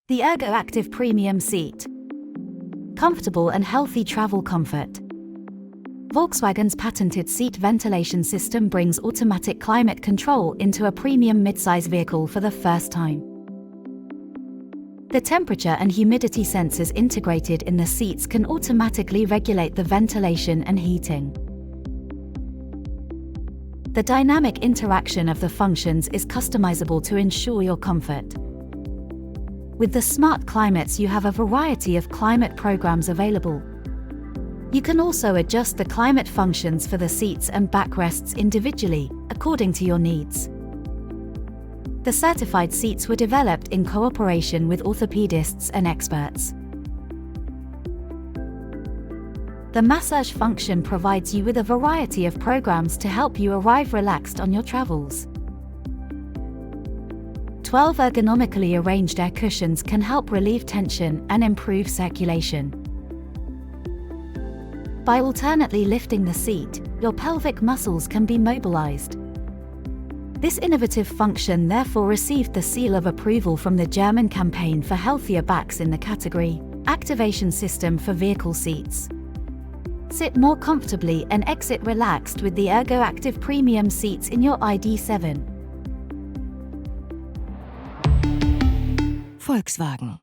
The ergoActive Premium Seat. Comfortable and healthy travel comfort. Volkswagen's patented seat ventilation system brings automatic climate control into a premium midsize vehicle for the first time. The temperature and humidity sensors integrated in the seats can automatically regulate the ventilation and heating. The dynamic interaction of the functions is customizable to ensure your comfort. With the smart climates, you have a variety of climate programs available. You can also adjust the climate functions for the seats and backrests individually, according to your needs. The certified seats were developed in cooperation with orthopedists and experts. The massage function provides you with a variety of programs to help you arrive relaxed on your travels. 12 ergonomically arranged air cushions can help relieve tension and improve circulation. By alternately lifting the seat, your pelvic muscles can be mobilized. This innovative function therefore received the seal of approval from the German Campaign for Healthier Backs in the category Activation System for Vehicle Seats. Sit more comfortably and exit relaxed with the ergoActive Premium Seats in your ID.7. Volkswagen.